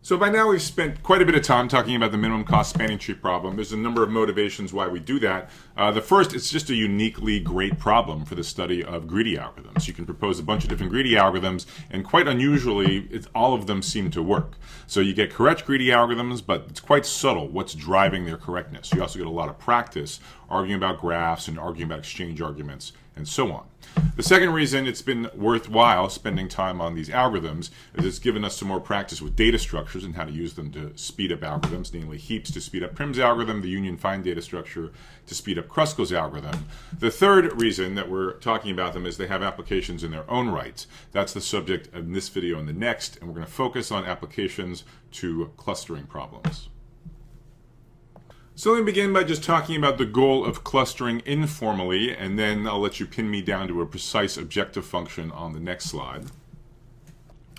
So by now we've spent quite a bit of time talking about the minimum cost spanning tree problem. There's a number of motivations why we do that. The first, it's just a uniquely great problem for the study of greedy algorithms. You can propose a bunch of different greedy algorithms, and quite unusually, all of them seem to work. So you get correct greedy algorithms, but it's quite subtle what's driving their correctness. You also get a lot of practice arguing about graphs and arguing about exchange arguments and so on. The second reason it's been worthwhile spending time on these algorithms is it's given us some more practice with data structures and how to use them to speed up algorithms, namely heaps to speed up Prim's algorithm, the union find data structure to speed up Kruskal's algorithm. The third reason that we're talking about them is they have applications in their own rights. That's the subject of this video and the next, and we're going to focus on applications to clustering problems. So let me begin by just talking about the goal of clustering informally, and then I'll let you pin me down to a precise objective function on the next slide.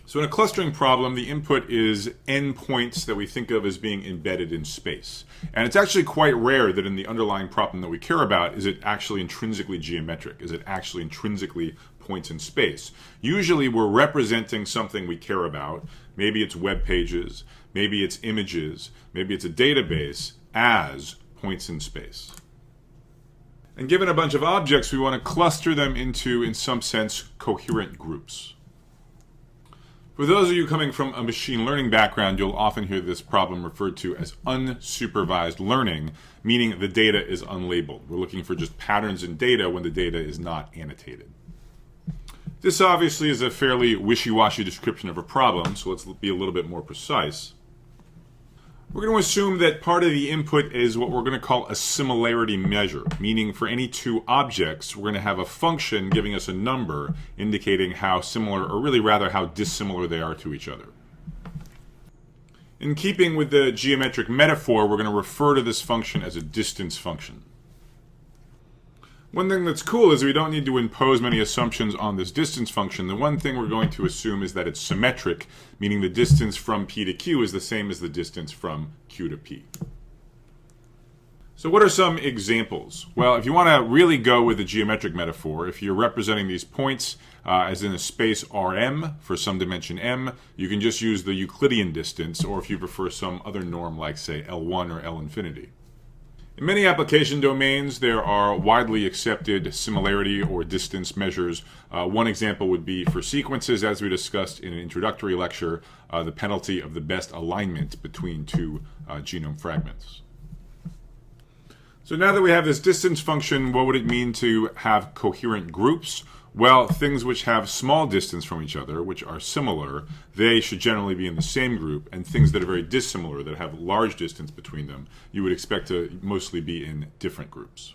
So in a clustering problem, the input is n points that we think of as being embedded in space. And it's actually quite rare that in the underlying problem that we care about, is it actually intrinsically geometric? Is it actually intrinsically points in space? Usually we're representing something we care about. Maybe it's web pages, maybe it's images, maybe it's a database, as points in space. And given a bunch of objects, we want to cluster them into, in some sense, coherent groups. For those of you coming from a machine learning background, you'll often hear this problem referred to as unsupervised learning, meaning the data is unlabeled. We're looking for just patterns in data when the data is not annotated. This obviously is a fairly wishy-washy description of a problem, so let's be a little bit more precise. We're going to assume that part of the input is what we're going to call a similarity measure, meaning for any two objects, we're going to have a function giving us a number indicating how similar, or really rather how dissimilar they are to each other. In keeping with the geometric metaphor, we're going to refer to this function as a distance function. One thing that's cool is we don't need to impose many assumptions on this distance function. The one thing we're going to assume is that it's symmetric, meaning the distance from P to Q is the same as the distance from Q to P. So what are some examples? Well, if you want to really go with the geometric metaphor, if you're representing these points as in a space Rm for some dimension m, you can just use the Euclidean distance, or if you prefer some other norm like, say, L1 or L infinity. In many application domains, there are widely accepted similarity or distance measures. One example would be for sequences, as we discussed in an introductory lecture, the penalty of the best alignment between two genome fragments. So now that we have this distance function, what would it mean to have coherent groups? Well, things which have small distance from each other, which are similar, they should generally be in the same group, and things that are very dissimilar, that have large distance between them, you would expect to mostly be in different groups.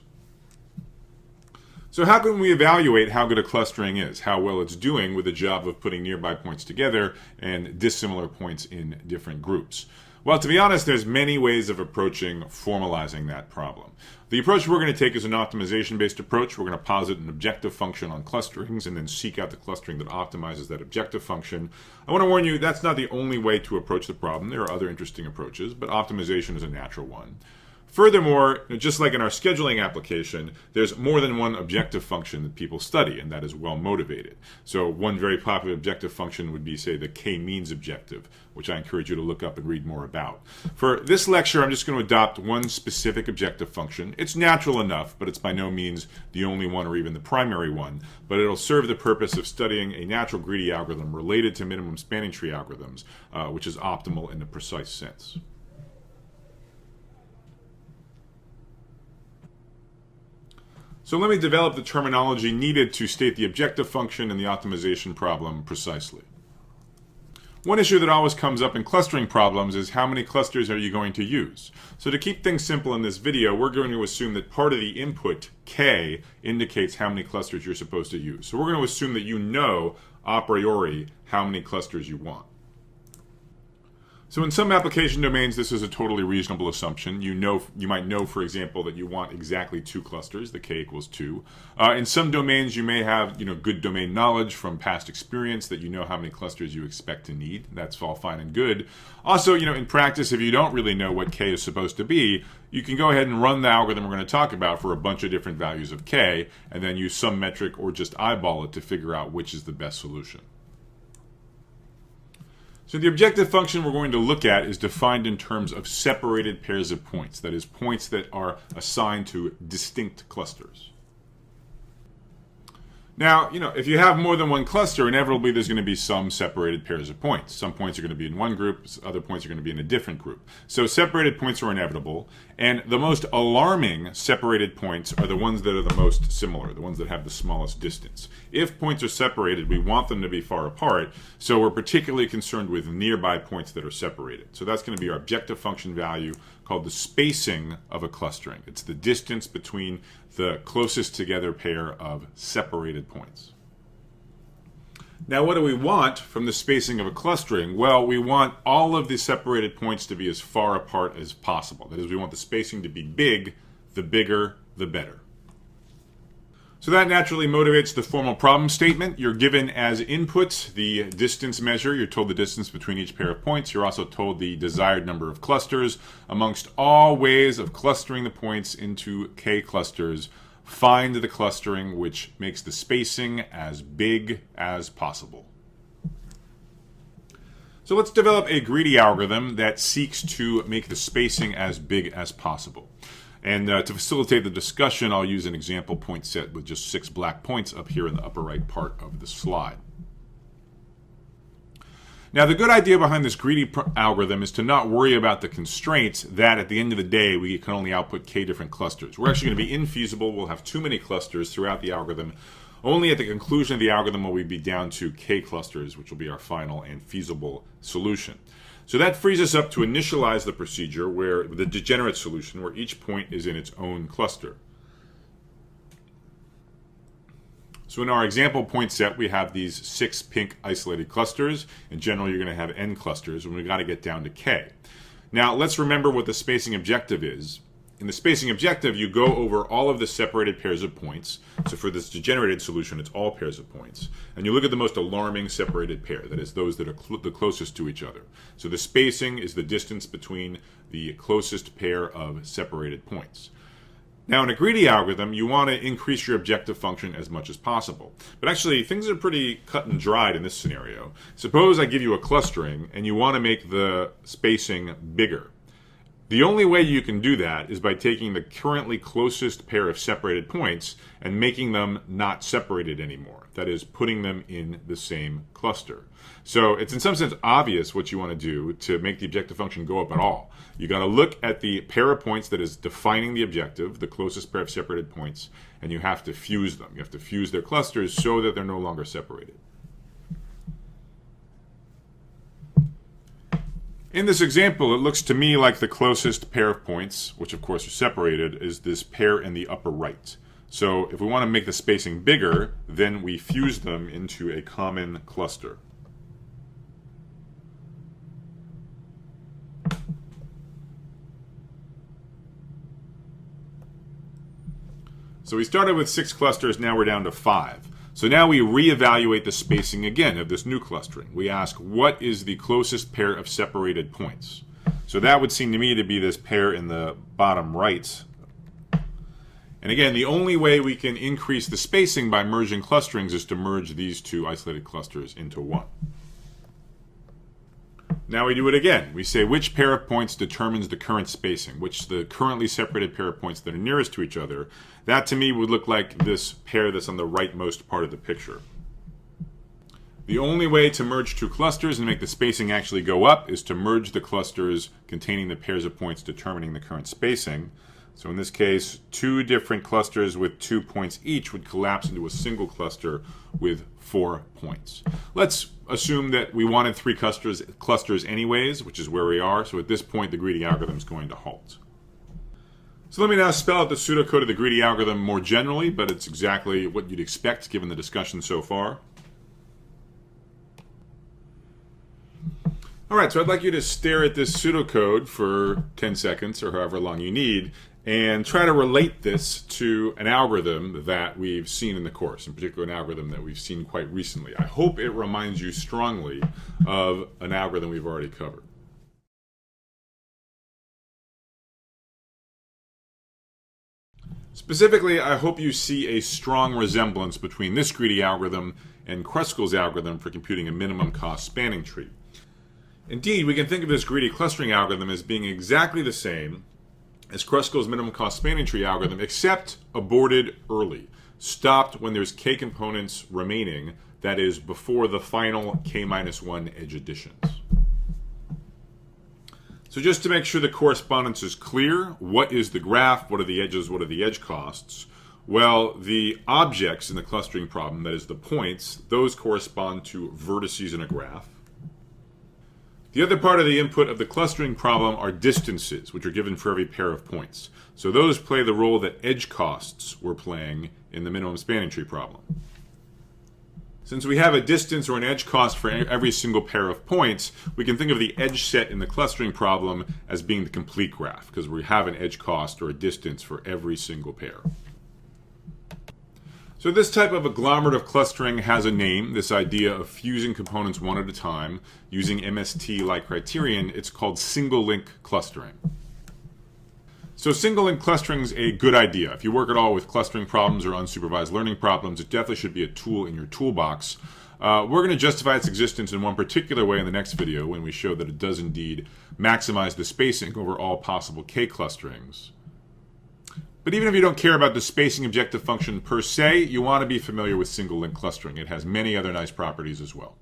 So how can we evaluate how good a clustering is, how well it's doing with the job of putting nearby points together and dissimilar points in different groups? Well, to be honest, there's many ways of approaching formalizing that problem. The approach we're going to take is an optimization-based approach. We're going to posit an objective function on clusterings and then seek out the clustering that optimizes that objective function. I want to warn you, that's not the only way to approach the problem. There are other interesting approaches, but optimization is a natural one. Furthermore, just like in our scheduling application, there's more than one objective function that people study, and that is well motivated. So one very popular objective function would be, say, the k-means objective, which I encourage you to look up and read more about. For this lecture, I'm just going to adopt one specific objective function. It's natural enough, but it's by no means the only one or even the primary one, but it'll serve the purpose of studying a natural greedy algorithm related to minimum spanning tree algorithms, which is optimal in a precise sense. So let me develop the terminology needed to state the objective function and the optimization problem precisely. One issue that always comes up in clustering problems is how many clusters are you going to use? So to keep things simple in this video, we're going to assume that part of the input, k, indicates how many clusters you're supposed to use. So we're going to assume that you know a priori how many clusters you want. So in some application domains, this is a totally reasonable assumption. You might know, for example, that you want exactly 2 clusters, the k equals 2. In some domains, you may have good domain knowledge from past experience that you know how many clusters you expect to need. That's all fine and good. Also, in practice, if you don't really know what k is supposed to be, you can go ahead and run the algorithm we're going to talk about for a bunch of different values of k, and then use some metric or just eyeball it to figure out which is the best solution. So the objective function we're going to look at is defined in terms of separated pairs of points, that is, points that are assigned to distinct clusters. Now, if you have more than one cluster, inevitably there's going to be some separated pairs of points. Some points are going to be in one group, other points are going to be in a different group. So separated points are inevitable, and the most alarming separated points are the ones that are the most similar, the ones that have the smallest distance. If points are separated, we want them to be far apart, so we're particularly concerned with nearby points that are separated. So that's going to be our objective function value called the spacing of a clustering. It's the distance between the closest together pair of separated points. Now, what do we want from the spacing of a clustering? Well, we want all of the separated points to be as far apart as possible. That is, we want the spacing to be big. The bigger, the better. So that naturally motivates the formal problem statement. You're given as input the distance measure. You're told the distance between each pair of points. You're also told the desired number of clusters. Amongst all ways of clustering the points into k clusters, find the clustering which makes the spacing as big as possible. So let's develop a greedy algorithm that seeks to make the spacing as big as possible. And to facilitate the discussion, I'll use an example point set with just 6 black points up here in the upper right part of the slide. Now, the good idea behind this greedy algorithm is to not worry about the constraints that at the end of the day we can only output k different clusters. We're actually going to be infeasible. We'll have too many clusters throughout the algorithm. Only at the conclusion of the algorithm will we be down to k clusters, which will be our final and feasible solution. So that frees us up to initialize the procedure where the degenerate solution, where each point is in its own cluster. So in our example point set, we have these 6 pink isolated clusters. In general, you're going to have n clusters, and we've got to get down to k. Now, let's remember what the spacing objective is. In the spacing objective, you go over all of the separated pairs of points. So for this degenerated solution, it's all pairs of points. And you look at the most alarming separated pair, that is, those that are the closest to each other. So the spacing is the distance between the closest pair of separated points. Now, in a greedy algorithm, you want to increase your objective function as much as possible. But actually, things are pretty cut and dried in this scenario. Suppose I give you a clustering, and you want to make the spacing bigger. The only way you can do that is by taking the currently closest pair of separated points and making them not separated anymore. That is, putting them in the same cluster. So it's in some sense obvious what you want to do to make the objective function go up at all. You got to look at the pair of points that is defining the objective, the closest pair of separated points, and you have to fuse them. You have to fuse their clusters so that they're no longer separated. In this example, it looks to me like the closest pair of points, which of course are separated, is this pair in the upper right. So if we want to make the spacing bigger, then we fuse them into a common cluster. So we started with 6 clusters, now we're down to 5. So now we reevaluate the spacing again of this new clustering. We ask, what is the closest pair of separated points? So that would seem to me to be this pair in the bottom right. And again, the only way we can increase the spacing by merging clusterings is to merge these 2 isolated clusters into one. Now we do it again. We say which pair of points determines the current spacing, which the currently separated pair of points that are nearest to each other. That to me would look like this pair that's on the rightmost part of the picture. The only way to merge 2 clusters and make the spacing actually go up is to merge the clusters containing the pairs of points determining the current spacing. So in this case, 2 different clusters with 2 points each would collapse into a single cluster with 4 points. Let's assume that we wanted 3 clusters anyways, which is where we are. So at this point, the greedy algorithm is going to halt. So let me now spell out the pseudocode of the greedy algorithm more generally, but it's exactly what you'd expect given the discussion so far. All right, so I'd like you to stare at this pseudocode for 10 seconds or however long you need and try to relate this to an algorithm that we've seen in the course, in particular an algorithm that we've seen quite recently. I hope it reminds you strongly of an algorithm we've already covered. Specifically, I hope you see a strong resemblance between this greedy algorithm and Kruskall's algorithm for computing a minimum cost spanning tree. Indeed, we can think of this greedy clustering algorithm as being exactly the same as Kruskal's minimum cost spanning tree algorithm, except aborted early, stopped when there's k components remaining, that is, before the final k-1 edge additions. So just to make sure the correspondence is clear, what is the graph, what are the edges, what are the edge costs? Well, the objects in the clustering problem, that is the points, those correspond to vertices in a graph. The other part of the input of the clustering problem are distances, which are given for every pair of points. So those play the role that edge costs were playing in the minimum spanning tree problem. Since we have a distance or an edge cost for every single pair of points, we can think of the edge set in the clustering problem as being the complete graph, because we have an edge cost or a distance for every single pair. So this type of agglomerative clustering has a name, this idea of fusing components one at a time using MST-like criterion. It's called single-link clustering. So single-link clustering is a good idea. If you work at all with clustering problems or unsupervised learning problems, it definitely should be a tool in your toolbox. We're going to justify its existence in one particular way in the next video when we show that it does indeed maximize the spacing over all possible K clusterings. But even if you don't care about the spacing objective function per se, you want to be familiar with single-link clustering. It has many other nice properties as well.